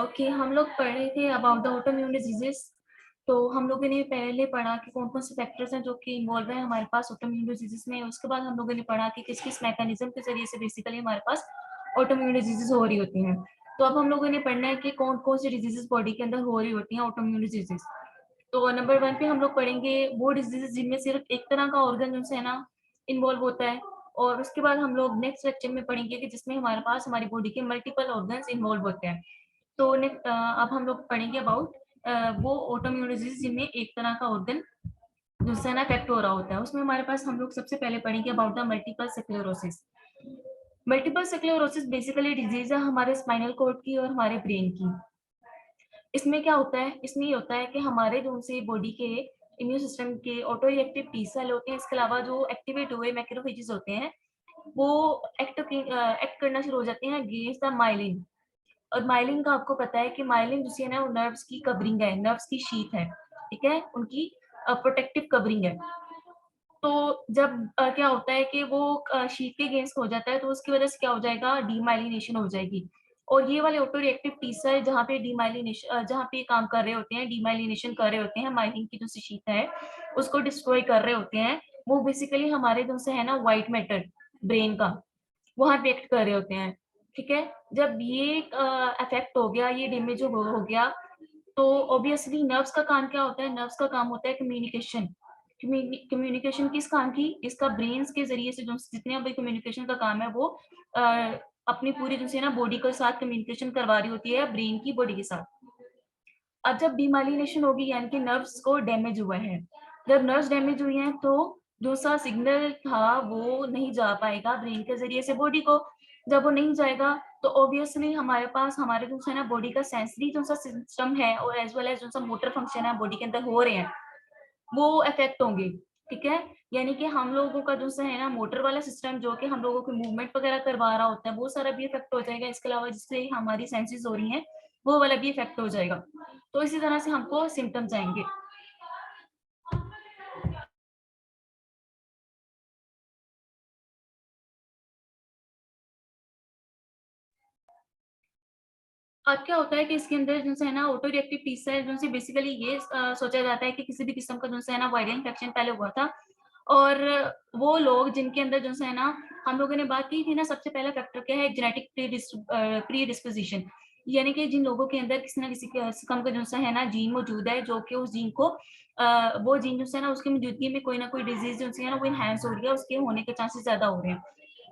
Okay, हम लोग पढ़ रहे थे अबाउट द ऑटोइम्यून डिजीजेस। तो हम लोगों ने पहले पढ़ा कि कौन कौन से फैक्टर्स हैं जो कि इन्वॉल्व है हमारे पास ऑटोइम्यून डिजीजेस में। उसके बाद हम लोगों ने पढ़ा कि किस किस मैकेनिज्म के जरिए से बेसिकली हमारे पास ऑटोइम्यून डिजीजेस हो रही होती हैं। तो अब हम लोगों ने पढ़ना है कि कौन कौन सी डिजीजेस बॉडी के अंदर हो रही होती हैं ऑटोइम्यून डिजीजेस। तो नंबर 1 पे हम लोग पढ़ेंगे वो डिजीजेस जिनमें सिर्फ एक तरह का ऑर्गन जो है ना इन्वॉल्व होता है। और उसके बाद हम लोग नेक्स्ट लेक्चर में पढ़ेंगे कि जिसमें हमारे पास हमारी बॉडी के मल्टीपल ऑर्गन्स इन्वॉल्व होते हैं। तो अब हम लोग पढ़ेंगे अबाउट वो ऑटोइम्यून डिजीज जिनमें एक तरह का ऑर्गन दूसरा ना अफेक्ट हो रहा होता है। उसमें हमारे पास हम लोग सबसे पहले पढ़ेंगे about the multiple sclerosis. Multiple sclerosis basically disease है हमारे स्पाइनल कॉर्ड की और हमारे ब्रेन की। इसमें क्या होता है, इसमें ये होता है कि हमारे जो से बॉडी के इम्यून सिस्टम के ऑटो रिएक्टिव टी सेल होते हैं, इसके अलावा जो एक्टिवेट हुए मैक्रोफेजेस होते हैं वो एक्ट करना शुरू हो जाते हैं अगेंस्ट द माइलिन। और माइलिन का आपको पता है कि माइलिन जो है ना वो नर्व्स की कवरिंग है, नर्व्स की शीट है, ठीक है, उनकी प्रोटेक्टिव कवरिंग है। तो जब क्या होता है कि वो शीट के अगेंस्ट हो जाता है तो उसकी वजह से क्या हो जाएगा, डीमाइलिनेशन हो जाएगी। और ये वाले ऑटो रिएक्टिव टी सेल जहाँ पे डीमाइलिनेशन जहाँ पे काम कर रहे होते हैं, डीमाइलिनेशन कर रहे होते हैं, माइलिन की जो शीट है उसको डिस्ट्रॉय कर रहे होते हैं, वो बेसिकली हमारे जो से है ना व्हाइट मैटर ब्रेन का वहां पे एक्ट कर रहे होते हैं। ठीक है, जब ये अफेक्ट हो गया, ये डैमेज हो गया, तो ऑब्वियसली नर्व्स का काम क्या होता है, नर्व्स का काम होता है कम्युनिकेशन। कम्युनिकेशन किस काम की, इसका ब्रेन्स के जरिए से जो जितने भी कम्युनिकेशन का काम है वो अ, अपनी पूरी जो है ना बॉडी के साथ कम्युनिकेशन करवा रही होती है, ब्रेन की बॉडी के साथ। अब जब डीमाइलिनेशन होगी यानी कि नर्व्स को डैमेज हुआ है, जब नर्व्स डैमेज हुई हैं तो जो सा सिग्नल था वो नहीं जा पाएगा ब्रेन के जरिए से बॉडी को। जब वो नहीं जाएगा तो ऑब्वियसली हमारे पास हमारे जो है ना बॉडी का सेंसरी जो सा सिस्टम है और एज वेल एज जो सा मोटर फंक्शन है बॉडी के अंदर हो रहे हैं वो अफेक्ट होंगे। ठीक है, यानी कि हम लोगों का जो है ना मोटर वाला सिस्टम जो कि हम लोगों को मूवमेंट वगैरह करवा रहा होता है वो सारा भी इफेक्ट हो जाएगा। इसके अलावा जिससे हमारी सेंसेस हो रही हैं वो वाला भी इफेक्ट हो जाएगा। तो इसी तरह से हमको सिम्टम्स आएंगे। अब क्या होता है कि इसके अंदर जो है ना ऑटो रिएक्टिव टी सेल जो बेसिकली ये सोचा जाता है कि किसी भी किस्म का जो है ना वायरल इन्फेक्शन पहले हुआ था। और वो लोग जिनके अंदर जो है ना, हम लोगों ने बात की थी ना, सबसे पहला फैक्टर क्या है, जेनेटिक प्री डिस्पोजिशन। यानी कि जिन लोगों के अंदर किसी ना किसी किस्म का जो है ना जीन मौजूद है जो कि उस जीन को वो जीन जो है ना उसकी मौजूदगी में कोई ना कोई डिजीज जो है ना वो इनहेंस हो रही है, उसके होने के चांसेस ज्यादा हो रहे हैं।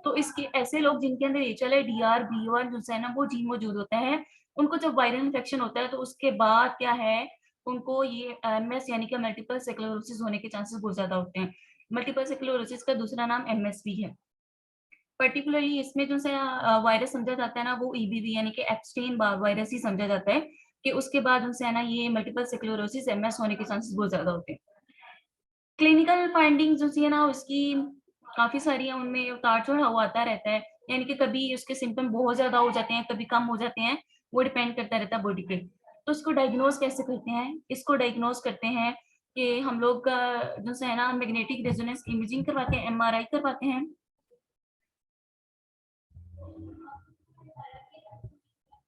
तो इसके ऐसे लोग जिनके अंदर एचएलए डीआर बी1 जो है ना वो जीन मौजूद होता है, उनको जब वायरल इन्फेक्शन होता है तो उसके बाद क्या है, उनको ये एमएस यानी कि मल्टीपल स्क्लेरोसिस होने के चांसेस बहुत ज्यादा होते हैं। मल्टीपल स्क्लेरोसिस का दूसरा नाम एमएसवी है। पर्टिकुलरली इसमें जो सा वायरस समझा जाता है ना वो ईबीवी यानी कि एप्स्टेन वायरस ही समझा जाता है, कि उसके बाद उनसे है ना ये मल्टीपल स्क्लेरोसिस एमएस होने के चांसेस बहुत ज्यादा होते हैं। क्लिनिकल फाइंडिंग्स जो है ना उसकी काफी सारी है, उनमें उतार चढ़ाव आता रहता है, यानी कि कभी उसके सिम्टम बहुत ज्यादा हो जाते हैं, कभी कम हो जाते हैं, वो डिपेंड करता रहता है बॉडी पे। तो इसको डायग्नोज कैसे करते हैं, इसको डायग्नोज करते हैं कि हम लोग जो है ना मैग्नेटिक रेजोनेंस इमेजिंग करवाते हैं, एमआरआई करवाते हैं।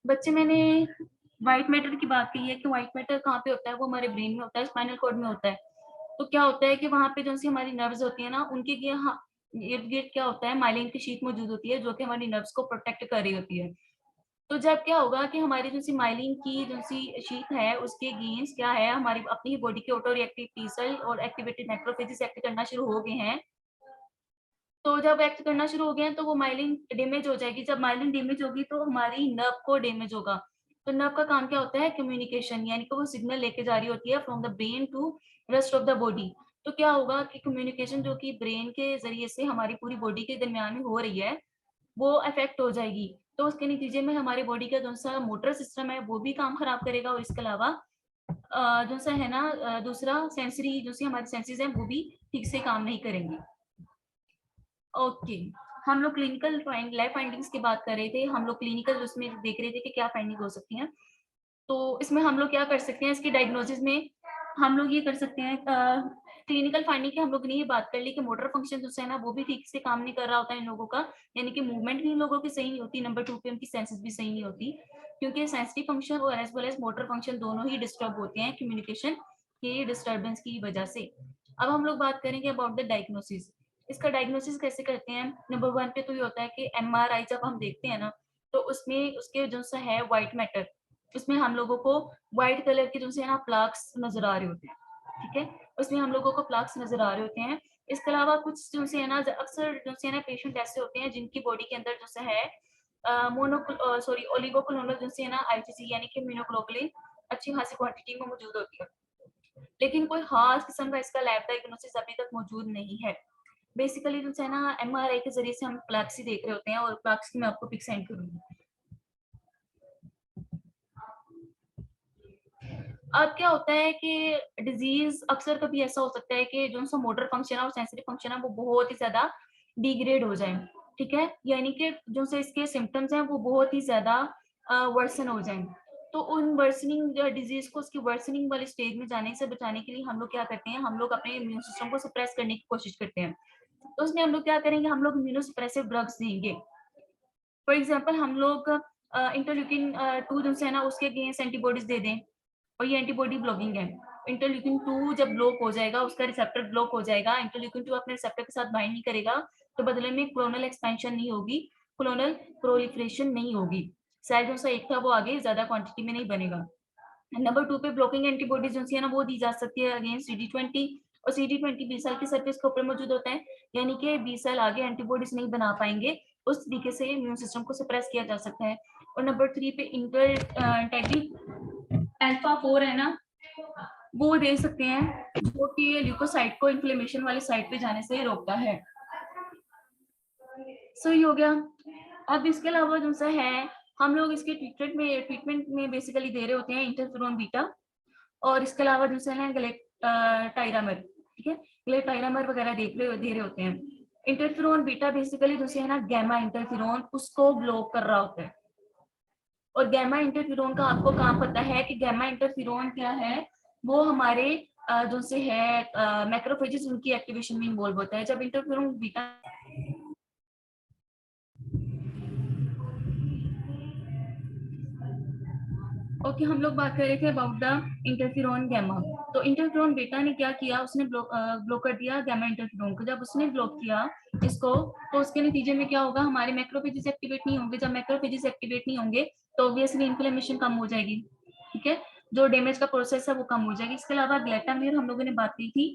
बच्चे, मैंने व्हाइट मैटर की बात की है कि व्हाइट मैटर कहाँ पे होता है, वो हमारे ब्रेन में होता है, स्पाइनल कॉर्ड में होता है। तो क्या होता है कि वहां पे जो सी हमारी नर्व्स होती है ना उनके इर्द गिर्द क्या होता है, माइलिन की शीट मौजूद होती है जो कि हमारी नर्व्स को प्रोटेक्ट कर रही होती है। तो जब क्या होगा कि हमारी जो सी माइलिन की जो सी शीट है उसके अगेंस्ट क्या है, हमारी अपनी बॉडी के ऑटो रिएक्टिव टी सेल और एक्टिवेटेड मैक्रोफेजेस एक्ट करना शुरू हो गए हैं। तो जब एक्ट करना शुरू हो गए हैं तो वो माइलिन डैमेज हो जाएगी। जब माइलिन डैमेज होगी तो हमारी नर्व को डैमेज होगा। तो नर्व का काम क्या होता है, कम्युनिकेशन, यानी कि वो सिग्नल लेके जा रही होती है from the brain to rest of the body. तो क्या होगा कि कम्युनिकेशन जो कि ब्रेन के जरिए से हमारी पूरी बॉडी के दरमियान में हो रही है वो अफेक्ट हो जाएगी। तो उसके नतीजे में हमारी बॉडी का जो सा मोटर सिस्टम है वो भी काम खराब करेगा, और इसके अलावा जो सा है ना दूसरा सेंसरी जो सी हमारी सेंसेस हैं वो भी ठीक से काम नहीं करेंगी। ओके, हम लोग क्लिनिकल लैब फाइंडिंग्स की बात कर रहे थे, हम लोग क्लिनिकल उसमें देख रहे थे कि क्या फाइंडिंग हो सकती है। तो इसमें हम लोग क्या कर सकते हैं, इसकी डायग्नोसिस में हम लोग ये कर सकते हैं, क्लिनिकल फाइंडिंग की हम लोग ने ये बात कर ली कि मोटर फंक्शन जो है ना वो भी ठीक से काम नहीं कर रहा होता है इन लोगों का, यानी कि मूवमेंट भी इन लोगों की सही नहीं होती, नंबर 2 पे उनकी सेंसेस भी सही नहीं होती। क्योंकि सेंसिटिव फंक्शन और as well as motor function दोनों ही डिस्टर्ब होते हैं कम्युनिकेशन के डिस्टर्बेंस की वजह से। अब हम लोग बात करेंगे अबाउट द डायग्नोसिस। इसका डायग्नोसिस कैसे करते हैं? नंबर 1 पे तो ये होता है कि एमआरआई जब हम देखते हैं ना, तो उसमें उसके जो सा है व्हाइट मैटर, उसमें हम लोगों को व्हाइट कलर के जो से ना प्लाक्स नजर आ रहे होते हैं, ठीक है? उसमें हम लोगों को प्लाक्स नजर आ रहे होते हैं। इसके अलावा कुछ जो से है ना, अक्सर जो से है ना पेशेंट ऐसे होते हैं जिनकी बॉडी के अंदर जो सा है ओलिगोक्लोनल जो से है ना आईजीजी यानी कि इम्यूनोग्लोबुलिन अच्छी खासी क्वांटिटी में मौजूद होती है, लेकिन कोई खास किस्म का इसका लैब डायग्नोसिस अभी तक मौजूद नहीं है। बेसिकली जो है ना एमआरआई के जरिए से हम प्लाक्स ही देख रहे होते हैं, और प्लाक्स की मैं आपको पिक सेंड करूंगी। अब क्या होता है कि डिजीज अक्सर कभी ऐसा हो सकता है कि जो सा मोटर फंक्शन है और सेंसिटिव फंक्शन है वो बहुत ही ज्यादा डिग्रेड हो जाए, ठीक है? यानी कि जो से इसके सिम्टम्स हैं वो बहुत ही ज्यादा वर्सन हो जाए। तो उन वर्सनिंग डिजीज को उसकी वर्सनिंग वाले स्टेज में जाने से बचाने के लिए हम लोग क्या करते हैं, हम लोग अपने इम्यून सिस्टम को सप्रेस करने की कोशिश करते हैं। तो उसमें हम लोग क्या करेंगे, हम लोग इम्यूनोसप्रेसिव ड्रग्स देंगे। फॉर एग्जाम्पल हम लोग इंटरल्यूकिन 2 जो है ना उसके अगेंस्ट एंटीबॉडीज दे दें, और ये एंटीबॉडी ब्लॉकिंग है। इंटरल्यूकिन 2 जब ब्लॉक हो जाएगा, उसका रिसेप्टर ब्लॉक हो जाएगा, इंटरल्यूकिन 2 अपने रिसेप्टर के साथ बाइंड नहीं करेगा, तो बदले में क्लोनल एक्सपेंशन नहीं होगी, क्लोनल प्रोलिफरेशन नहीं होगी। सेल जो सा एक था वो आगे ज्यादा क्वांटिटी में नहीं बनेगा। नंबर 2 पे ब्लॉकिंग एंटीबॉडीज जो है ना वो दी जा सकती है अगेंस्ट CD20, और CD20 बी सेल की सरफेस के ऊपर मौजूद होता है, यानी कि बी सेल आगे एंटीबॉडीज नहीं बना पाएंगे, उस तरीके से इम्यून सिस्टम को सप्रेस किया जा सकता है। और नंबर 3 पे इंटर अल्फा 4 है ना, वो दे सकते हैं, जो कि ल्यूकोसाइट को इन्फ्लेमेशन वाली साइट पे जाने से रोकता है। सही हो गया। अब इसके अलावा जो सा है हम लोग इसके ट्रीटमेंट में बेसिकली दे रहे होते हैं इंटरफेरोन बीटा, और इसके अलावा जो है ग्लेटाइरामर, ठीक है? ग्लेटाइरामर वगैरह दे रहे होते हैं। इंटरफेरोन बीटा बेसिकली जो है ना गैमा इंटरफेरोन उसको ब्लॉक कर रहा होता है, और गैमा इंटरफेरोन का आपको काम पता है कि गैमा इंटरफेरोन क्या है, वो हमारे जो से है मैक्रोफेजेस उनकी एक्टिवेशन में इन्वॉल्व होता है। जब इंटरफेरोन बीटा ओके, हम लोग बात कर रहे थे अबाउट द इंटरफेरोन गैमा। तो इंटरफेरोन बीटा ने क्या किया, उसने ब्लॉक कर दिया गैमा इंटरफेरोन को। जब उसने ब्लॉक किया इसको, तो उसके नतीजे में क्या होगा, हमारे मैक्रोफेजेस एक्टिवेट नहीं होंगे। जब मैक्रोफेजेस एक्टिवेट नहीं होंगे तो ऑब्वियसली इन्फ्लेमेशन कम हो जाएगी, ठीक है? जो डैमेज का प्रोसेस है वो कम हो जाएगी। इसके अलावा ग्लैटामेर हम लोगों ने बात की थी,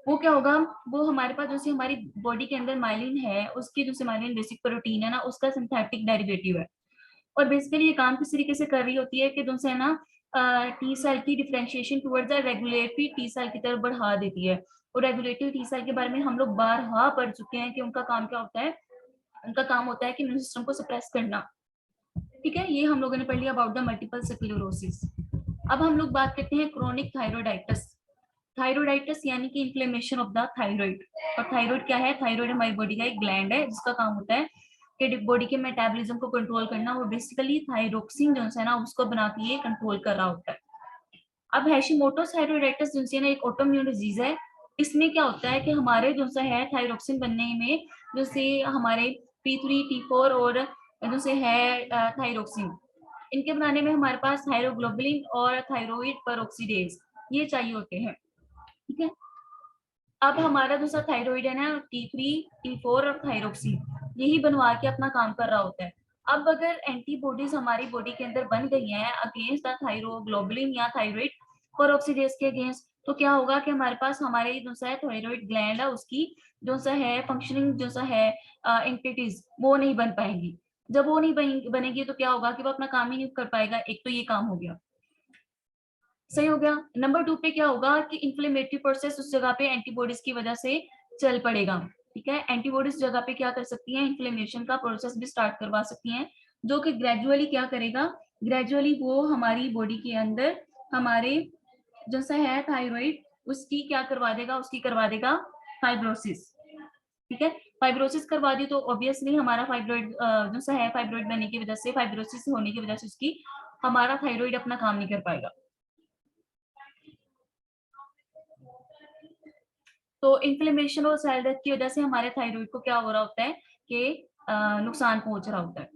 वो क्या होगा, वो हमारे पास जैसे हमारी बॉडी के अंदर माइलिन है, उसकी जो माइलिन बेसिक प्रोटीन है ना, उसका सिंथेटिक डेरिवेटिव है। और बेसिकली ये काम किस तरीके से कर रही होती है कि जो है ना टी सेल की differentiation towards the regulatory T cell की तरफ बढ़ा देती है। और रेगुलेटरी टी सेल के बारे में हम लोग बारहा पढ़ चुके हैं कि उनका काम क्या होता है, उनका काम होता है कि इम्यून सिस्टम को सप्रेस करना, ठीक है? ये हम लोगों ने पढ़ लिया अबाउट द मल्टीपल स्क्लेरोसिस। अब हम लोग बात करते हैं क्रोनिक थायरोइडाइटिस। थायरोइडाइटिस यानी कि इन्फ्लेमेशन ऑफ द थायराइड। और थायराइड क्या है, थायराइड हमारी बॉडी का एक ग्लैंड है जिसका काम होता है कि बॉडी के मेटाबॉलिज्म को कंट्रोल करना, और बेसिकली थायरोक्सिन जो है ना उसको बना के ये कंट्रोल कर रहा होता है। अब हैशिमोटोस थायरोइडाइटिस जो है ना एक ऑटोइम्यून डिजीज है। इसमें क्या होता है कि हमारे जो सा है थायरोक्सिन बनने में जैसे हमारे T3 T4 और जो से है थायरोक्सिन, इनके बनाने में हमारे पास थायरोग्लोबुलिन और थायरोइड पेरोक्सीडेज ये चाहिए होते हैं, ठीक है? अब हमारा दूसरा थायराइड है ना T3 T4 और थायरोक्सिन, यही बनवा के अपना काम कर रहा होता है। अब अगर एंटीबॉडीज हमारी बॉडी के अंदर बन गई हैं अगेंस्ट द थायरोग्लोबुलिन या थायराइड पेरोक्सीडेज के अगेंस्ट, तो क्या होगा कि हमारे पास हमारे जो सा है थायराइड ग्लैंड है उसकी जो सा है फंक्शनिंग जो सा है एंटिटीज वो नहीं बन पाएंगी। जब वो नहीं बनेगी तो क्या होगा कि वो अपना काम ही नहीं कर पाएगा। एक तो ये काम हो गया, सही हो गया। नंबर 2 पे क्या होगा कि इन्फ्लेमेटरी प्रोसेस उस जगह पे एंटीबॉडीज की वजह से चल पड़ेगा, ठीक है? एंटीबॉडीज जगह पे क्या कर सकती हैं, इन्फ्लेमेशन का प्रोसेस भी स्टार्ट करवा सकती हैं, जो कि ग्रेजुअली क्या करेगा, ग्रेजुअली वो हमारी बॉडी के अंदर हमारे जो सा है थायराइड उसकी क्या करवा देगा, उसकी करवा देगा फाइब्रोसिस, ठीक है? फाइब्रोसिस करवा दी तो ऑब्वियसली हमारा फाइब्रोइड जो सा है फाइब्रोइड बनने की वजह से, फाइब्रोसिस होने की वजह से उसकी हमारा थायराइड अपना काम नहीं कर पाएगा। तो इन्फ्लेमेशन और सेल डेथ की वजह से हमारे थायराइड को क्या हो रहा होता है कि नुकसान पहुंच रहा होता है।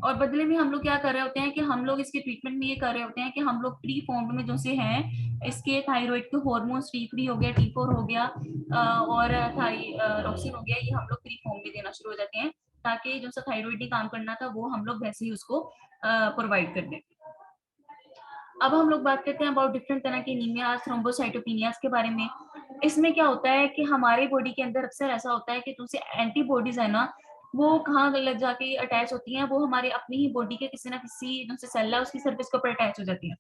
और बदले में हम लोग क्या कर रहे होते हैं कि हम लोग इसके ट्रीटमेंट में ये कर रहे होते हैं कि हम लोग प्री फॉर्म्ड में जो से हैं इसके थायराइड के हॉर्मोन्स T3 हो गया, T4 हो गया और थायरोक्सिन हो गया, ये हम लोग प्री फॉर्म में देना शुरू हो जाते हैं ताकि जो सा थायराइड ने काम करना था वो हम लोग वैसे ही उसको प्रोवाइड कर दें। अब हम लोग बात करते हैं अबाउट डिफरेंट तरह की एनीमिया थ्रोम्बोसाइटोपेनियाज के बारे में। इसमें क्या होता है कि हमारे बॉडी के अंदर अक्सर ऐसा होता है कि तुमसे एंटीबॉडीज है ना वो कहाँ लग जाके अटैच होती हैं, वो हमारे अपनी ही बॉडी के किसी ना किसी जो सेल है उसकी सर्फेस के ऊपर अटैच हो जाती है।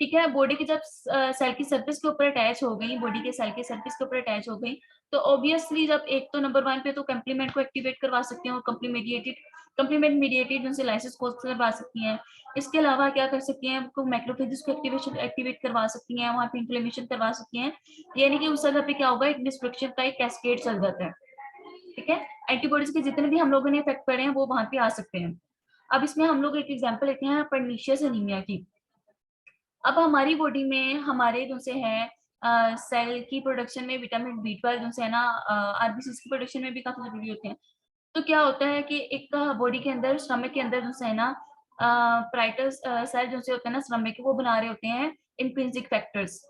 ठीक है, बॉडी की जब सेल की सर्फेस के ऊपर अटैच हो गई, बॉडी के सेल की सर्फेस के ऊपर अटैच हो गई, तो ऑब्वियसली जब एक तो नंबर 1 पे तो कंप्लीमेंट को एक्टिवेट करवा सकते हैं और कंप्लीमेंट मेडिएटेड उनसे लाइसिस कोज करवा सकती हैं। इसके अलावा क्या कर सकती हैं, आपको मैक्रोफेजेस को एक्टिवेट करवा सकती हैं, वहाँ पे इन्फ्लेमेशन करवा सकती हैं, यानी कि उस जगह पे क्या होगा, एक डिस्ट्रक्शन का एक कैस्केड चल जाता है। ठीक है, एंटीबॉडीज के जितने भी हम लोगों ने इफेक्ट पड़े हैं वो वहां पे आ सकते हैं। अब इसमें हम लोग एक एग्जांपल लेते हैं पर्नीशियस एनीमिया की। अब हमारी बॉडी में हमारे जो से है सेल की प्रोडक्शन में विटामिन B12 जो से है ना आरबीसी की प्रोडक्शन में भी काफी जरूरी होते हैं। तो क्या होता है कि एक बॉडी के अंदर स्टमक के अंदर जो से है ना प्राइटस सेल जो से होते हैं ना स्टमक के, वो बना रहे होते हैं इंट्रिंसिक फैक्टर्स।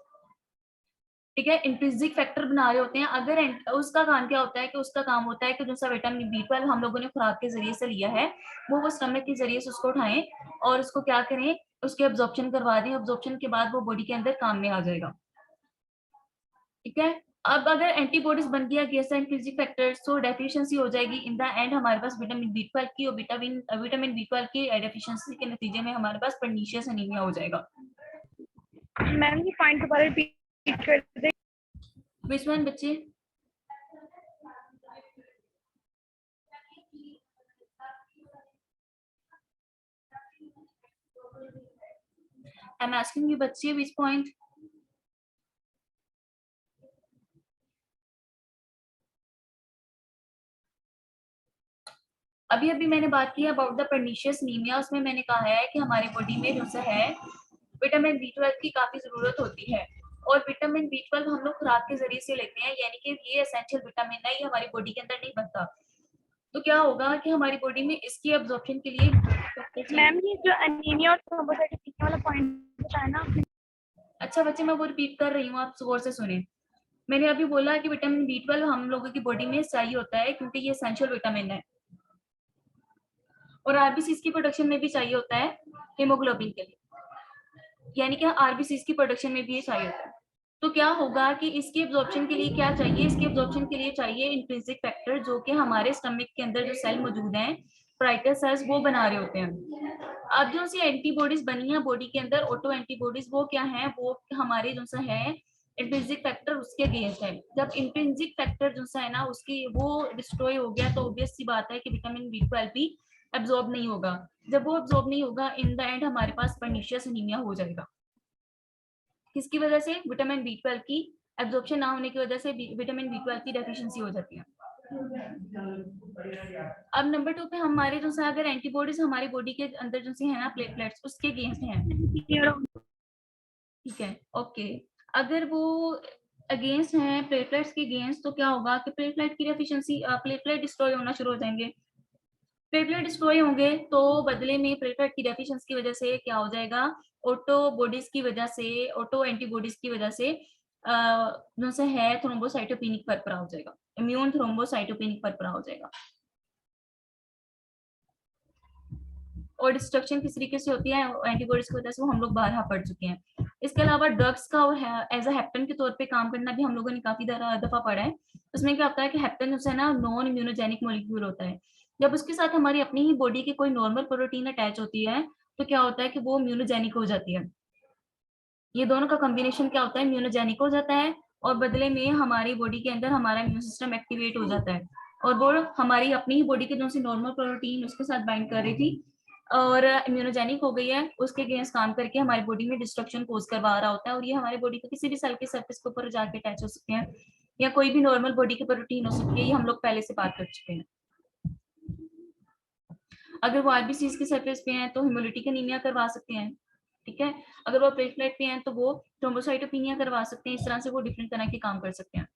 ठीक है, इंट्रिंसिक फैक्टर बना रहे होते हैं। अगर उसका काम क्या होता है कि उसका काम होता है कि जो सा विटामिन B12 हम लोगों ने खुराक के जरिए से लिया है वो स्टमक के जरिए से उसको उठाएं और उसको क्या करें, उसके एब्जॉर्प्शन करवा दें। एब्जॉर्प्शन के बाद वो बॉडी के अंदर काम में आ जाएगा। ठीक है, अब अगर एंटीबॉडीज बन गया अगेंस्ट इंट्रिंसिक फैक्टर तो डेफिशिएंसी हो जाएगी इन द एंड हमारे पास विटामिन B12 की, और विटामिन B12 की डेफिशिएंसी के नतीजे में हमारे पास पर्नीशियस एनीमिया हो जाएगा। मैम ये पॉइंट दोबारा रिपीट कर दे। विच वन बच्चे? I'm asking you बच्चे which point? अभी अभी मैंने बात की अबाउट द पर्नीशियस एनीमिया, उसमें मैंने कहा है कि हमारी बॉडी में जो सा है विटामिन B12 की काफी जरूरत होती है, और विटामिन B12 हम लोग खुराक के जरिए से लेते हैं, यानी कि ये एसेंशियल विटामिन है, ये हमारी बॉडी के अंदर नहीं बनता। तो क्या होगा कि हमारी बॉडी में इसकी एब्जॉर्प्शन के लिए मैम ये जो एनीमिया और थ्रोम्बोसाइटोपेनिया वाला पॉइंट बताया ना आपने। अच्छा बच्चे, मैं वो रिपीट कर रही हूँ, आप गौर से सुने। मैंने अभी बोला कि विटामिन B12 हम लोगों की बॉडी में चाहिए होता है क्योंकि ये एसेंशियल विटामिन है, और आरबीसीज की प्रोडक्शन में भी चाहिए होता है हीमोग्लोबिन के लिए, यानी कि आरबीसीज की प्रोडक्शन में भी ये चाहिए होता है। तो क्या होगा कि इसकी एब्जॉर्प्शन के लिए क्या चाहिए, इसकी एब्जॉर्प्शन के लिए चाहिए इंट्रिंसिक फैक्टर, जो कि हमारे स्टमक के अंदर जो सेल मौजूद हैं प्राइटस सेल्स वो बना रहे होते हैं। अब जो सी एंटीबॉडीज बनी है बॉडी के अंदर, ऑटो एंटीबॉडीज, वो क्या है, वो हमारे जो सा है इंट्रिंसिक फैक्टर उसके अगेंस्ट है। जब इंट्रिंसिक फैक्टर जो सा है ना उसकी वो डिस्ट्रॉय हो गया तो ऑब्वियस सी बात है कि विटामिन B12 भी एब्जॉर्ब नहीं होगा। जब वो एब्जॉर्ब नहीं होगा इन द एंड हमारे पास पर्नीशियस एनीमिया हो जाएगा। किसकी वजह से? विटामिन B12 की एब्जॉर्प्शन ना होने की वजह से विटामिन B12 की डेफिशिएंसी हो जाती है। अब नंबर 2 पे हमारे जो से अगर एंटीबॉडीज हमारी बॉडी के अंदर जो से है ना प्लेटलेट्स उसके अगेंस्ट हैं, ठीक है, ओके, अगर वो अगेंस्ट हैं प्लेटलेट्स के अगेंस्ट, तो क्या होगा कि प्लेटलेट की डेफिशिएंसी, प्लेटलेट डिस्ट्रॉय होना शुरू हो जाएंगे। प्लेटलेट डिस्ट्रॉय होंगे तो बदले में प्लेटलेट की डेफिशिएंसी की वजह से क्या हो जाएगा, ऑटो बॉडीज की वजह से, ऑटो एंटीबॉडीज की वजह से जो से है थ्रोम्बोसाइटोपेनिक परपरा हो जाएगा, इम्यून थ्रोम्बोसाइटोपेनिक परपरा हो जाएगा। और डिस्ट्रक्शन किस तरीके से होती है एंटीबॉडीज की वजह से, वो हम लोग बारहा पढ़ चुके हैं। इसके अलावा ड्रग्स का एज अ हेप्टन के तौर पे काम करना भी हम लोगों ने काफी दफा पढ़ा है। उसमें क्या होता है कि हेप्टन जो है ना नॉन इम्यूनोजेनिक मॉलिक्यूल होता है। जब उसके साथ हमारी अपनी ही बॉडी की कोई नॉर्मल प्रोटीन अटैच होती है तो क्या होता है कि वो इम्यूनोजेनिक हो जाती है। ये दोनों का कॉम्बिनेशन क्या होता है, इम्यूनोजेनिक हो जाता है, और बदले में हमारी बॉडी के अंदर हमारा इम्यून सिस्टम एक्टिवेट हो जाता है, और वो हमारी अपनी ही बॉडी के जो सी नॉर्मल प्रोटीन उसके साथ बाइंड कर रही थी और इम्यूनोजेनिक हो गई है, उसके अगेंस्ट काम करके हमारी बॉडी में डिस्ट्रक्शन कोज करवा रहा होता है, और ये हमारी बॉडी के किसी भी सेल के सरफेस के ऊपर जाके अटैच हो सकते हैं, या कोई भी नॉर्मल बॉडी की प्रोटीन हो सकती है, ये हम लोग पहले से बात कर चुके हैं। अगर वो आरबीसीज के सरफेस पे हैं तो हिमोलिटिक एनीमिया करवा सकते हैं। ठीक है, अगर वो प्लेटलेट पे हैं तो वो थ्रोम्बोसाइटोपेनिया करवा सकते हैं। इस तरह से वो डिफरेंट तरह के काम कर सकते हैं।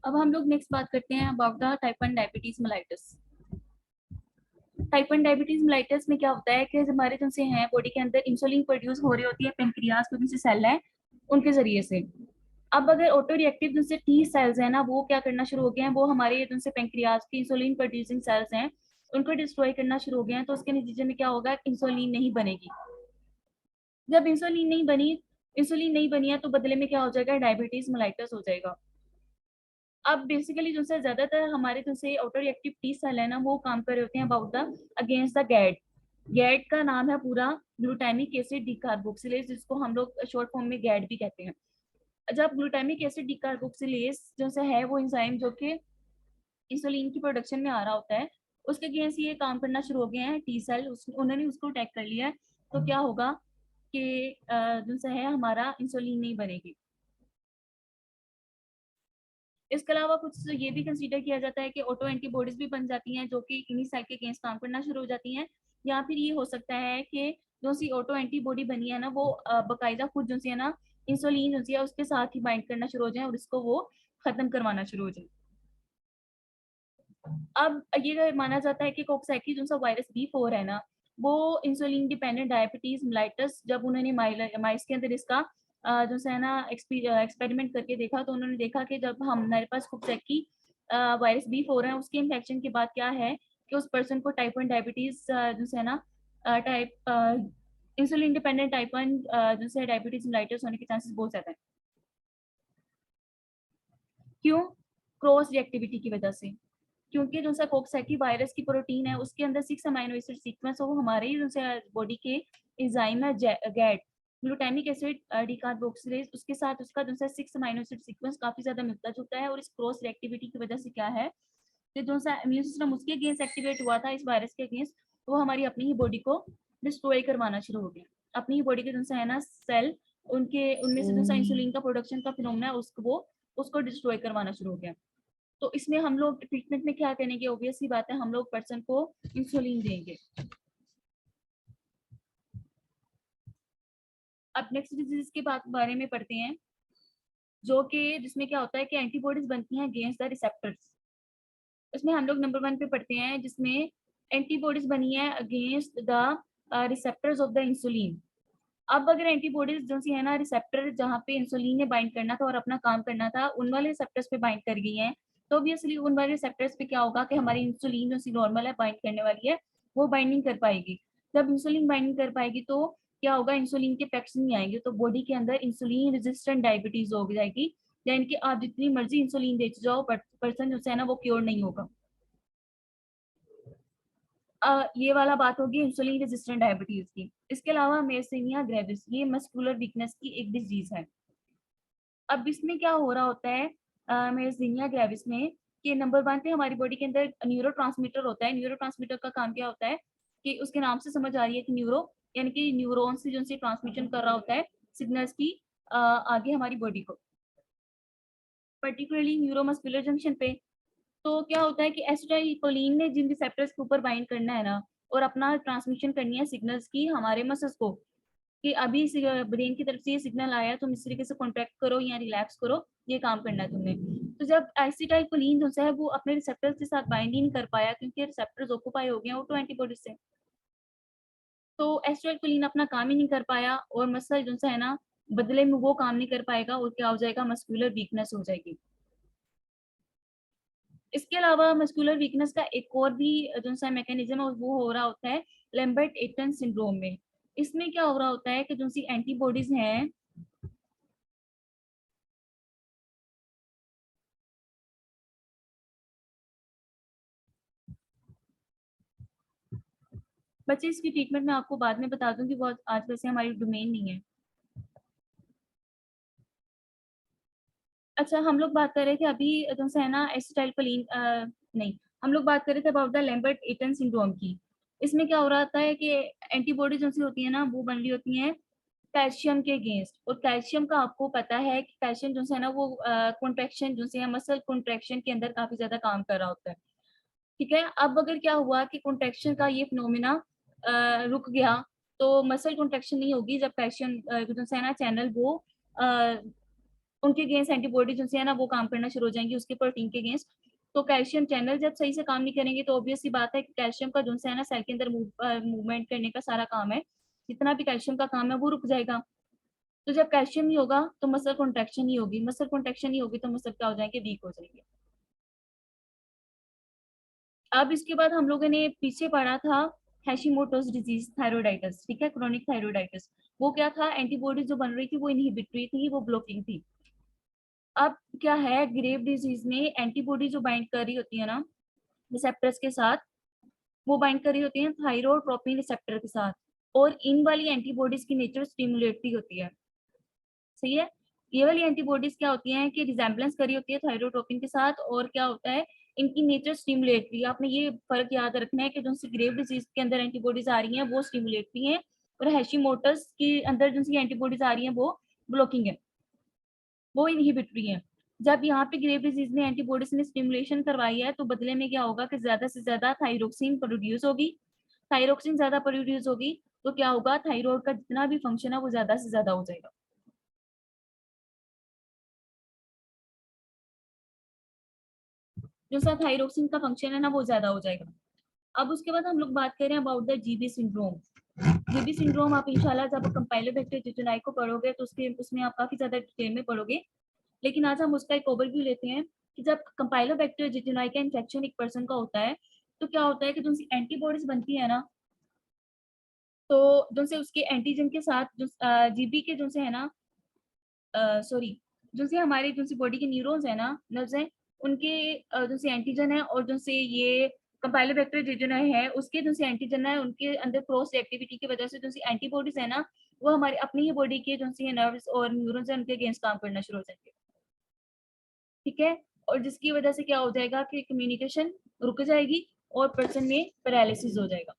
अब हम लोग नेक्स्ट बात करते हैं about the type 1 diabetes mellitus. Type 1 diabetes mellitus में क्या होता है कि हमारे जिनसे हैं बॉडी के अंदर इंसुलिन प्रोड्यूस हो रही होती है पेनक्रियाज में से सेल है उनके जरिए से। अब अगर ऑटो रिएक्टिव जिनसे टी सेल्स है ना वो क्या करना शुरू हो गए हैं, वो हमारे जिनसे पेनक्रियाज की इंसुलिन प्रोड्यूसिंग सेल्स हैं उनको डिस्ट्रॉय करना शुरू हो गए हैं। तो उसके नतीजे में क्या होगा, इंसुलिन नहीं बनेगी। जब इंसुलिन नहीं बनी है तो बदले में क्या हो जाएगा, डायबिटीज मेलाइटस हो जाएगा। अब बेसिकली जो से ज्यादातर हमारे जो से ऑटो रिएक्टिव टी सेल है ना वो काम कर रहे होते हैं अबाउट द अगेंस्ट द गैड। गैड का नाम है पूरा ग्लूटामिक एसिड डिकार्बोक्सिलेज, जिसको हम लोग शॉर्ट फॉर्म में गैड भी कहते हैं। जब ग्लूटामिक एसिड डिकार्बोक्सिलेज जो से है वो एंजाइम जो कि इंसुलिन की प्रोडक्शन में आ रहा होता है, उसके अगेंस्ट ये काम करना शुरू हो गए हैं टी सेल, उन्होंने उसको अटैक कर लिया है। तो क्या होगा कि जो से है हमारा इंसुलिन नहीं बनेगी। इसके अलावा कुछ ये भी कंसीडर किया जाता है कि ऑटो एंटीबॉडीज भी बन जाती हैं जो कि इन्हीं सेल के अगेंस्ट काम करना शुरू हो जाती हैं। या फिर ये हो सकता है कि जो सी ऑटो एंटीबॉडी बनी है ना वो बाकायदा खुद जो सी है ना इंसुलिन जो सी है उसके साथ ही बाइंड करना शुरू हो जाए और इसको वो खत्म करवाना शुरू हो जाए। अब ये माना जाता है कि कोक्साकी जो सा वायरस B4 है ना वो इंसुलिन डिपेंडेंट डायबिटीज मेलाइटस, जब उन्होंने माइस के अंदर इसका जो है ना एक्सपेरिमेंट करके देखा तो उन्होंने देखा कि जब हमारे पास कोक्साकी वायरस B4 है उसके इन्फेक्शन के बाद क्या है कि उस पर्सन को टाइप 1 डायबिटीज जो है ना टाइप इंसुलिन डिपेंडेंट टाइप 1 जो है डायबिटीज मेलाइटस होने के चांसेस बहुत ज्यादा है। क्यों? क्रॉस रिएक्टिविटी की वजह से। क्योंकि जो सा कोक्साकी वायरस की प्रोटीन है उसके अंदर 6 अमीनो एसिड सीक्वेंस वो हमारे ही जो है बॉडी के एंजाइम है गैट ग्लूटामिक एसिड डिकार्बोक्सिलेज, उसके साथ उसका जो है 6 अमीनो एसिड सीक्वेंस काफी ज्यादा मिलता जुलता है। और इस क्रॉस रिएक्टिविटी की वजह से क्या है कि जो सा इम्यून सिस्टम उसके अगेंस्ट एक्टिवेट हुआ था इस वायरस के अगेंस्ट, वो हमारी अपनी ही बॉडी को डिस्ट्रॉय करवाना शुरू हो गया। अपनी ही बॉडी के जो है ना सेल उनके उनमें से जो सा इंसुलिन का प्रोडक्शन का फिनोमेना है उसको डिस्ट्रॉय करवाना शुरू हो गया। तो इसमें हम लोग ट्रीटमेंट में क्या करेंगे, ऑब्वियस ही बात है हम लोग पर्सन को इंसुलिन देंगे। अब नेक्स्ट डिजीज के बारे में पढ़ते हैं जो कि जिसमें क्या होता है कि एंटीबॉडीज बनती हैं अगेंस्ट द रिसेप्टर्स। इसमें हम लोग नंबर 1 पे पढ़ते हैं जिसमें एंटीबॉडीज बनी है against the receptors of the insulin. अब अगर एंटीबॉडीज जो सी है ना रिसेप्टर जहाँ पे इंसुलिन ने बाइंड करना था और अपना काम करना था उन वाले रिसेप्टर्स पे बाइंड कर गई हैं, तो ऑब्वियसली उन वाले रिसेप्टर्स पे क्या होगा कि हमारी इंसुलिन जो सी नॉर्मल है बाइंड करने वाली है वो बाइंडिंग कर पाएगी। जब इंसुलिन बाइंडिंग कर पाएगी तो क्या होगा, इंसुलिन के इफेक्ट्स नहीं आएंगे तो बॉडी के अंदर इंसुलिन रेजिस्टेंट डायबिटीज हो जाएगी। यानी कि आप जितनी मर्जी इंसुलिन दे जाओ पर्सन जो है ना वो क्योर नहीं होगा। ये वाला बात होगी इंसुलिन रेजिस्टेंट डायबिटीज की। इसके अलावा मेरसेनिया ग्रेविस ये मस्कुलर वीकनेस की एक डिजीज है। अब इसमें क्या हो रहा होता है मेरसेनिया ग्रेविस में कि नंबर 1 पे हमारी बॉडी के अंदर न्यूरोट्रांसमीटर होता है। न्यूरोट्रांसमीटर का काम क्या होता है कि उसके नाम से समझ आ रही है कि न्यूरो यानी कि न्यूरॉन से जो ट्रांसमिशन कर रहा होता है सिग्नल्स की आगे हमारी बॉडी को, पर्टिकुलरली न्यूरोमस्कुलर जंक्शन पे। तो क्या होता है कि एसिटाइलकोलिन ने जिन रिसेप्टर्स के ऊपर बाइंड करना है ना और अपना ट्रांसमिशन करनी है सिग्नल्स की हमारे मसल्स को कि अभी ब्रेन की तरफ से ये सिग्नल आया तुम इस तरीके से कॉन्ट्रैक्ट करो या रिलैक्स करो, ये काम करना है तुमने। तो जब एसिटाइलकोलिन जो है वो अपने रिसेप्टर्स के साथ बाइंड ही नहीं कर पाया क्योंकि रिसेप्टर्स ऑक्यूपाई हो गए ऑटो एंटीबॉडीज से, तो एसिटाइलकोलिन अपना काम ही नहीं कर पाया और मसल जो है ना बदले में वो काम नहीं कर पाएगा और क्या हो जाएगा, मस्कुलर वीकनेस हो जाएगी। इसके अलावा मस्कुलर वीकनेस का एक और भी जो सा मैकेनिज्म है वो हो रहा होता है लैम्बर्ट एटन सिंड्रोम में। इसमें क्या हो रहा होता है कि जो सी एंटीबॉडीज हैं बच्चे, इसकी ट्रीटमेंट मैं आपको बाद में बता दूंगी, वो आज वैसे हमारी डोमेन नहीं है। अच्छा, हम लोग बात कर रहे थे अभी जो है ना एसिटाइलकोलिन नहीं, हम लोग बात कर रहे थे about the Lambert Eton syndrome की। इसमें क्या हो रहा है कि एंटीबॉडी जो सी होती है ना वो बन रही होती हैं कैल्शियम के अगेंस्ट। और कैल्शियम का आपको पता है कि कैल्शियम जो है ना वो कॉन्ट्रैक्शन जो है मसल कॉन्ट्रैक्शन के अंदर काफी ज्यादा काम कर रहा होता है। ठीक है, अब अगर क्या हुआ कि कॉन्ट्रैक्शन का ये फिनोमिना रुक गया तो मसल कॉन्ट्रैक्शन नहीं होगी जब कैल्शियम जो है ना चैनल वो उनके अगेंस्ट एंटीबॉडी जो है ना वो काम करना शुरू हो जाएंगी उसके प्रोटीन के अगेंस्ट। तो कैल्शियम चैनल जब सही से काम नहीं करेंगे तो ऑब्वियस सी बात है कि कैल्शियम का जो है ना सेल के अंदर मूवमेंट करने का सारा काम है, जितना भी कैल्शियम का काम है वो रुक जाएगा। तो जब कैल्शियम नहीं होगा तो मसल कॉन्ट्रैक्शन नहीं होगी, मसल कॉन्ट्रैक्शन नहीं होगी तो मसल क्या हो जाएंगे, वीक हो जाएंगे। अब इसके बाद हम लोगों ने पीछे पढ़ा था हैशिमोटोस डिजीज थायरोइडाइटिस, ठीक है, क्रोनिक थायरोइडाइटिस। वो क्या था, एंटीबॉडी जो बन रही थी वो इनहिबिटरी थी, वो ब्लॉकिंग थी। अब क्या है, ग्रेव डिजीज में एंटीबॉडी जो बाइंड कर रही होती है ना रिसेप्टर्स के साथ, वो बाइंड कर रही होती है थायरोट्रोपिन रिसेप्टर के साथ। और इन वाली एंटीबॉडीज की नेचर स्टिमुलेटरी होती है, सही है। ये वाली एंटीबॉडीज क्या होती हैं कि रिजेम्बलेंस करी होती है थायरोट्रोपिन के साथ, और क्या होता है इनकी नेचर स्टिमुलेटरी। आपने ये फर्क याद रखना है कि जो ग्रेव डिजीज के अंदर एंटीबॉडीज आ रही हैं वो स्टिमुलेटरी हैं, और हैशीमोटस के अंदर जो एंटीबॉडीज आ रही हैं वो ब्लॉकिंग है, वो इनहिबिटरी है। जब यहाँ पे ग्रेव डिजीज में एंटीबॉडीज ने स्टिमुलेशन करवाई है तो बदले में क्या होगा कि ज्यादा से ज्यादा थायरोक्सिन प्रोड्यूस होगी। थायरोक्सिन ज्यादा प्रोड्यूस होगी तो क्या होगा, थायराइड का जितना भी फंक्शन है वो ज्यादा से ज्यादा हो जाएगा। जो सा थायरोक्सिन का फंक्शन है ना वो ज्यादा हो जाएगा। अब उसके बाद हम लोग बात करें about the GB syndrome. GB syndrome आप इंशाल्लाह जब कंपाइलोबैक्टर जिजोनाई को पढ़ोगे तो उसमें आप काफी ज्यादा डिटेल में पढ़ोगे, लेकिन आज हम उसका एक ओवरव्यू लेते हैं कि जब कंपाइलोबैक्टर जिजोनाई का इन्फेक्शन एक पर्सन का होता है तो क्या होता है कि जो एंटीबॉडीज बनती है ना, तो जो से उसके एंटीजन के साथ जो जीबी के जो से है ना, सॉरी, जो से हमारे जो से बॉडी के न्यूरॉन्स है ना, नर्व्स हैं, उनके जो से एंटीजन है और जो से ये कंपाइलोबैक्टर जिजोनाई है उसके जो से एंटीजन है, उनके अंदर क्रॉस एक्टिविटी की वजह से जो से एंटीबॉडीज है ना वो हमारे अपनी ही बॉडी के जो से नर्व्स और न्यूरॉन्स है उनके अगेंस्ट काम करना शुरू हो जाएंगे, ठीक है। और जिसकी वजह से क्या हो जाएगा कि कम्युनिकेशन रुक जाएगी और पर्सन में पैरालिसिस हो जाएगा।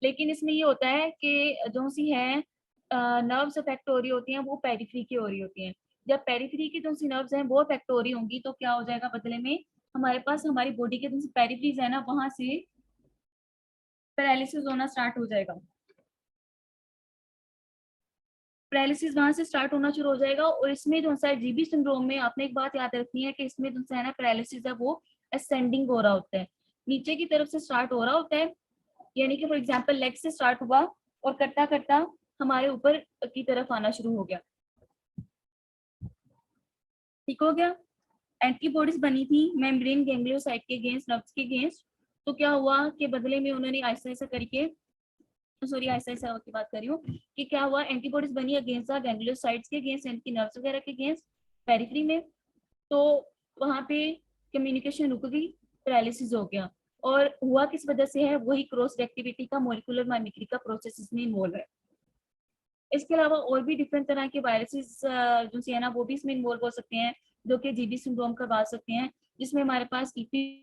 लेकिन इसमें ये होता है कि जो सी है नर्व्स अफेक्ट हो रही होती हैं वो पेरिफेरी की हो रही होती हैं। जब पेरिफेरी की जो सी नर्व्स हैं वो अफेक्ट हो रही होंगी तो क्या हो जाएगा, बदले में हमारे पास हमारी बॉडी के जो सी पेरिफेरीज है ना वहां से पैरालिसिस होना स्टार्ट हो जाएगा। पैरालिसिस वहां से स्टार्ट होना शुरू हो जाएगा। और इसमें जो है जीबी सिंड्रोम में आपने एक बात याद रखनी है कि इसमें जो है ना पैरालिसिस है वो असेंडिंग हो रहा होता है, नीचे की तरफ से स्टार्ट हो रहा होता है। यानी कि फॉर एग्जांपल लेग से स्टार्ट हुआ और करता करता हमारे ऊपर की तरफ आना शुरू हो गया, ठीक हो गया। एंटीबॉडीज बनी थी मेम्ब्रेन गैंग्लियोसाइट के अगेंस्ट, नर्व्स के अगेंस्ट। तो क्या हुआ कि बदले में उन्होंने ऐसा ऐसा करके, सॉरी ऐसा ऐसा की बात कर रही हूँ कि क्या हुआ, एंटीबॉडीज बनी अगेंस्ट द गैंग्लियोसाइट्स के अगेंस्ट, इनकी नर्व्स वगैरह के अगेंस्ट पेरिफेरी में। तो वहां पे कम्युनिकेशन रुक गई, पैरालिसिस हो गया। और हुआ किस वजह से है, वही क्रॉस एक्टिविटी का मॉलिक्यूलर माइमिक्री का प्रोसेस इसमें इन्वॉल्व है। इसके अलावा और भी डिफरेंट तरह के वायरसेस जो है ना वो भी इसमें इन्वॉल्व हो सकते हैं जो कि जीबी सिंड्रोम करवा सकते हैं, जिसमें हमारे पास ईपी,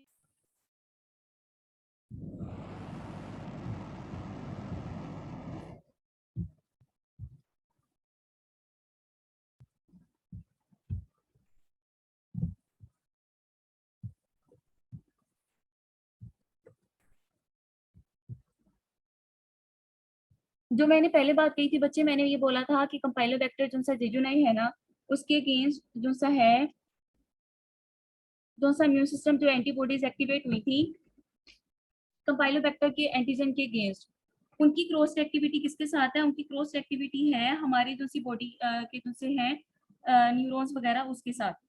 जो मैंने पहले बात कही थी बच्चे, मैंने ये बोला था कि कंपाइलोबैक्टर जो सा जेजुनाई है ना उसके अगेंस्ट जो सा है, जो सा इम्यून सिस्टम जो एंटीबॉडीज एक्टिवेट हुई थी कंपाइलोबैक्टर के एंटीजन के अगेंस्ट, उनकी क्रॉस एक्टिविटी किसके साथ है, उनकी क्रॉस एक्टिविटी है हमारी जो सी बॉडी के जो से है न्यूरॉन्स वगैरह उसके साथ।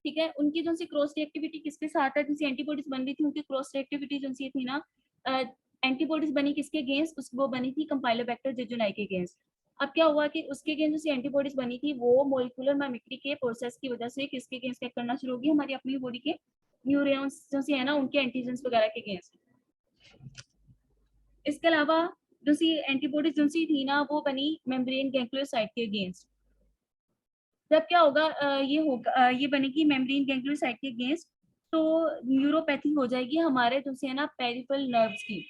ठीक है, उनकी जो सी क्रॉस रिएक्टिविटी किसके साथ है, जैसे एंटीबॉडीज बन रही थी उनकी क्रॉस रिएक्टिविटी जो सी थी ना, एंटीबॉडीज बनी किसके अगेंस्ट, वो बनी थी कंपाइलोबैक्टर जेजुनाई के अगेंस्ट। अब क्या हुआ कि उसके अगेंस्ट जो सी एंटीबॉडीज बनी थी वो मॉलिक्यूलर माइमिक्री के प्रोसेस की वजह से किसके अगेंस्ट एक्ट करना शुरू होगी, हमारी अपनी बॉडी के न्यूरॉन्स जो सी है ना उनके एंटीजेंस वगैरह के अगेंस्ट। इसके अलावा जो सी एंटीबॉडीज जो सी थी ना वो बनी मेम्ब्रेन गैंग्लियोसाइट के अगेंस्ट। जब क्या होगा, ये होगा, ये बनेगी मेम्ब्रेन गैंग्लियोसाइट के अगेंस्ट, तो न्यूरोपैथी हो जाएगी हमारे जो है ना पेरिफेरल नर्व्स की।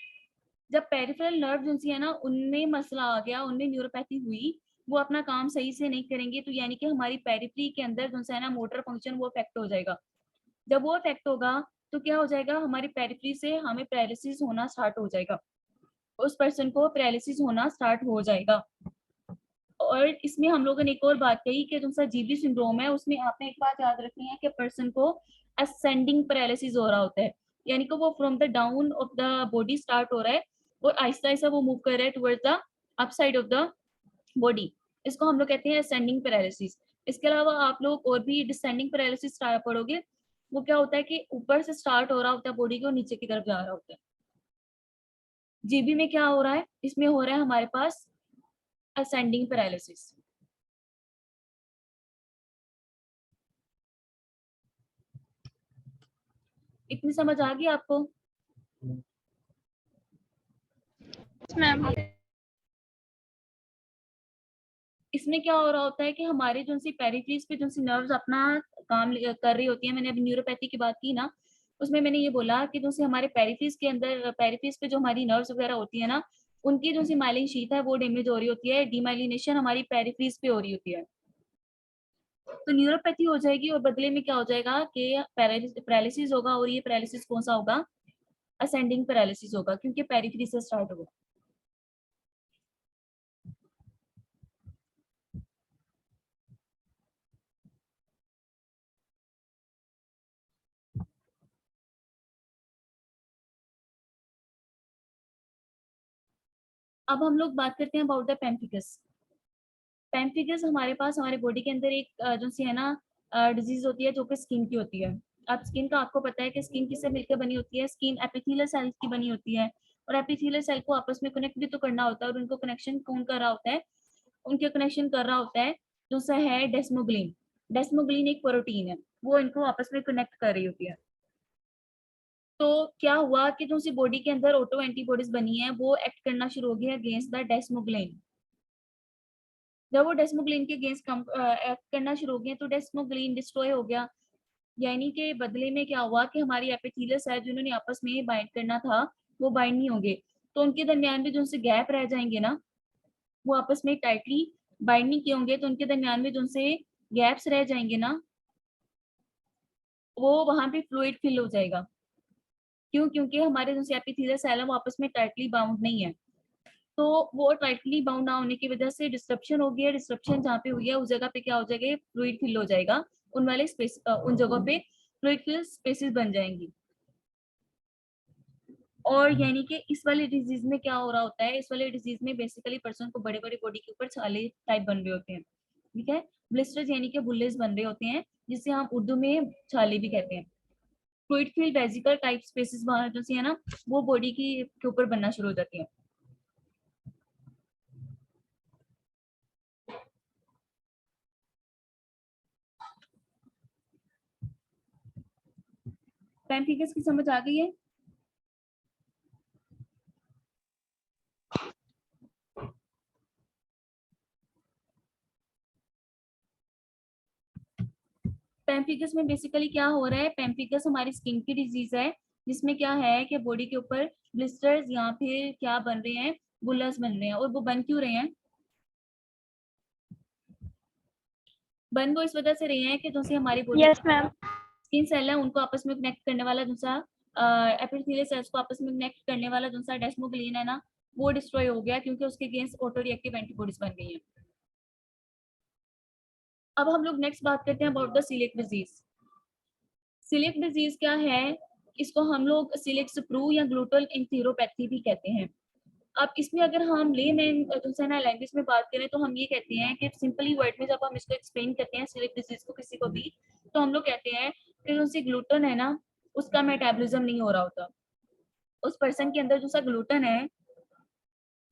जब पेरिफेरल नर्व जो है ना उनमें मसला आ गया, उनमें न्यूरोपैथी हुई, वो अपना काम सही से नहीं करेंगे, तो यानी कि हमारी पेरिफेरी के अंदर जो है ना मोटर फंक्शन वो अफेक्ट हो जाएगा। जब वो अफेक्ट होगा तो क्या हो जाएगा, हमारी पेरिफेरी से हमें पैरालिसिस होना स्टार्ट हो जाएगा, उस पर्सन को पैरालिसिस होना स्टार्ट हो जाएगा। और इसमें हम लोगों ने एक और बात कही कि जो सा जीबी सिंड्रोम है उसमें आपने एक बात याद रखनी है कि पर्सन को असेंडिंग पैरालिसिस हो रहा होता है, यानी कि वो from the down of the body start हो रहा है और आहिस्ता आहिस्ता वो मूव कर रहा है towards the up side of the body. इसको हम लोग कहते हैं असेंडिंग पैरालिसिस। इसके अलावा आप लोग और भी डिसेंडिंग पैरालिसिस पढ़ोगे, वो क्या होता है कि ऊपर से स्टार्ट हो रहा होता है बॉडी को, नीचे की तरफ जा रहा होता है। जीबी में क्या हो रहा है, इसमें हो रहा है हमारे पास असेंडिंग पैरालिसिस। इतनी समझ आ गई आपको? मैम इसमें क्या हो रहा होता है कि हमारे जो सी पेरिफेरीज पे जो सी नर्व्स अपना काम कर रही होती है, मैंने अभी न्यूरोपैथी की बात की ना, उसमें मैंने ये बोला कि जो सी हमारे पेरिफेरीज के अंदर पेरिफेरीज पे जो हमारी नर्व्स वगैरह होती है ना, उनकी जो सी माइलिन शीट है वो डैमेज हो रही होती है, डीमाइलिनेशन हमारी पेरिफेरीज पे हो रही होती है, तो न्यूरोपैथी हो जाएगी और बदले में क्या हो जाएगा कि पैरालिसिस होगा, और ये पैरालिसिस कौन सा होगा, असेंडिंग पैरालिसिस होगा, क्योंकि पेरिफेरी से स्टार्ट होगा। अब हम लोग बात करते हैं अबाउट द पेम्फिकस। पेम्फिकस हमारे पास हमारे बॉडी के अंदर एक जो सी है ना डिजीज होती है जो कि स्किन की होती है। अब स्किन का आपको पता है कि स्किन किससे मिलकर बनी होती है, स्किन एपिथेलियल सेल्स की बनी होती है, और एपिथेलियल सेल को आपस में कनेक्ट भी तो करना होता है, और उनको कनेक्शन कौन कर रहा होता है, उनके कनेक्शन कर रहा होता है जो सा है डेस्मोग्लिन। डेस्मोग्लिन एक प्रोटीन है, वो इनको आपस में कनेक्ट कर रही होती है। तो क्या हुआ कि जो सी बॉडी के अंदर ऑटो एंटीबॉडीज बनी है वो एक्ट करना शुरू हो गया अगेंस्ट द डेस्मोग्लिन। जब वो डेस्मोग्लिन के अगेंस्ट एक्ट करना शुरू हो गया तो डेस्मोग्लिन डिस्ट्रॉय हो गया, यानी कि बदले में क्या हुआ कि हमारी एपिथेलियल सेल जिन्होंने आपस में बाइंड करना था वो बाइंड नहीं होंगे, तो उनके दरमियान में जो उनसे गैप रह जाएंगे ना, वो आपस में टाइटली बाइंड नहीं किए होंगे, तो उनके दरमियान में जो उनसे गैप्स रह जाएंगे ना, वो वहां पे फ्लूइड फिल हो जाएगा। क्यों? क्योंकि हमारे जो एपिथेलियल सेल है वो आपस में टाइटली बाउंड नहीं है, तो वो टाइटली बाउंड ना होने की वजह से डिस्ट्रप्शन हो गया। डिस्ट्रप्शन जहाँ पे हुई है उस जगह पे क्या हो जाएगा, फ्लूइड फिल हो जाएगा, उन वाले स्पेस उन जगहों पे फ्लूइड फिल स्पेसेस बन जाएंगी। और यानी कि इस वाले डिजीज में क्या हो रहा होता है, इस वाले डिजीज में बेसिकली पर्सन को बड़े बड़े बॉडी के ऊपर छाले टाइप बन रहे होते हैं, ठीक है। ब्लिस्टर्स यानी कि बुल्लेस बन रहे होते हैं, जिसे हम उर्दू में छाले भी कहते हैं। Fluid fill vesicle type spaces जो सी है ना, वो बॉडी की के ऊपर बनना शुरू हो जाती है। पेम्फिकस की समझ आ गई है? पेम्फिकस में बेसिकली क्या हो रहा है, पेम्फिकस हमारी स्किन की डिजीज है, जिसमें क्या है कि बॉडी के ऊपर ब्लिस्टर्स यहाँ पे क्या बन रहे हैं, बुलर्स बन रहे हैं। और वो बन क्यों रहे हैं, बन वो इस वजह से रहे हैं कि जैसे हमारी body yes ma'am skin cell है उनको आपस में कनेक्ट करने वाला दूसरा एपिथेलियल सेल्स को आपस में कनेक्ट करने वाला दूसरा डेस्मोग्लिन है ना, वो डिस्ट्रॉय हो गया क्योंकि उसके अगेंस्ट ऑटो रिएक्टिव एंटीबॉडीज बन गई हैं। अब हम लोग नेक्स्ट बात करते हैं about the celiac disease. Celiac disease क्या है, इसको हम लोग सीलिएक स्प्रू या ग्लूटल एंथीरोपैथी भी कहते हैं। अब इसमें अगर हम लेमैन ना लैंग्वेज में बात करें तो हम ये कहते हैं कि सिंपली वर्ड में जब हम इसको एक्सप्लेन करते हैं सीलिएक डिजीज को किसी को भी, तो हम लोग कहते हैं कि जो सी ग्लूटन है ना उसका मेटाबॉलिज्म नहीं हो रहा होता। उस पर्सन के अंदर जो सा ग्लूटन है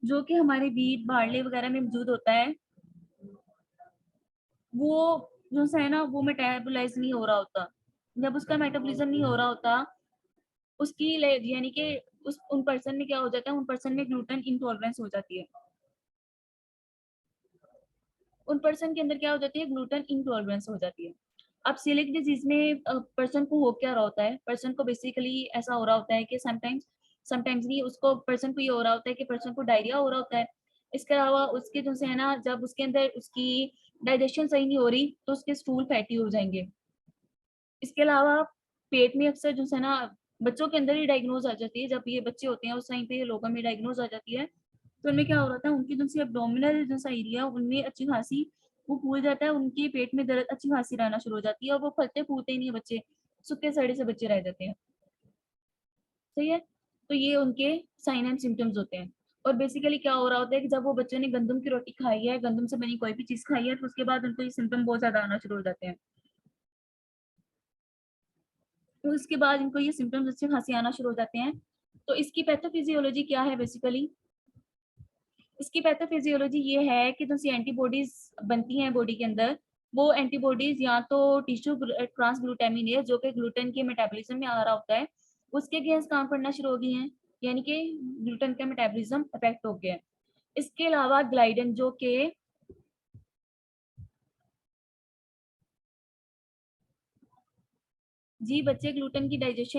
जो कि हमारे बीट बार्ले वगैरह में मौजूद होता है, वो जो सा है ना वो मेटाबोलाइज नहीं हो रहा होता। जब उसका मेटाबॉलिज्म नहीं हो रहा होता उसकी यानी कि उस उन पर्सन में क्या हो जाता है, उन पर्सन में ग्लूटेन इंटॉलरेंस हो जाती है। उन पर्सन के अंदर क्या हो जाती है, ग्लूटेन इंटॉलरेंस हो जाती है। अब सीलिएक डिजीज में पर्सन को हो क्या रहा होता है, पर्सन को बेसिकली ऐसा हो रहा होता है कि समटाइम्स समटाइम्स नहीं, उसको पर्सन को ये हो रहा होता है कि पर्सन को डायरिया हो रहा होता है, इसके अलावा उसके जो है ना, जब उसके अंदर उसकी डाइजेशन सही नहीं हो रही तो उसके स्टूल फैटी हो जाएंगे। इसके अलावा पेट में अक्सर जो है ना बच्चों के अंदर ही डायग्नोज आ जाती है, जब ये बच्चे होते हैं उस टाइम पे लोगों में डायग्नोज आ जाती है। तो उनमें क्या हो रहा था, उनकी जो सी एब्डोमिनल जो सा एरिया उनमें अच्छी खासी वो फूल जाता है, उनके पेट में दर्द अच्छी खासी रहना शुरू हो जाती है और वो फलते फूलते ही नहीं है बच्चे, सूखे सड़े से बच्चे रह जाते हैं। सही है। तो ये उनके साइन एंड सिम्टम्स होते हैं। और बेसिकली क्या हो रहा होता है कि जब वो बच्चों ने गंदम की रोटी खाई है, गंदम से बनी कोई भी चीज खाई है, तो उसके बाद उनको ये सिम्टम बहुत ज्यादा आना शुरू हो जाते हैं। तो उसके बाद इनको ये सिम्टम्स अच्छे खांसी आना शुरू हो जाते हैं। तो इसकी पैथोफिजियोलॉजी क्या है बेसिकली? इसकी पैथोफिजियोलॉजी ये है कि जो सी एंटीबॉडीज बनती हैं बॉडी के अंदर, वो एंटीबॉडीज या तो टिश्यू ट्रांसग्लूटामिनेज जो कि ग्लूटेन के मेटाबॉलिज्म में आ रहा होता है, उसके अगेंस्ट काम करना शुरू हो गई हैं, यानी कि ग्लूटेन का मेटाबॉलिज्म अफेक्ट हो गया है। इसके अलावा ग्लाइडन जो कि जी बच्चे ग्लूटेन की डाइजेशन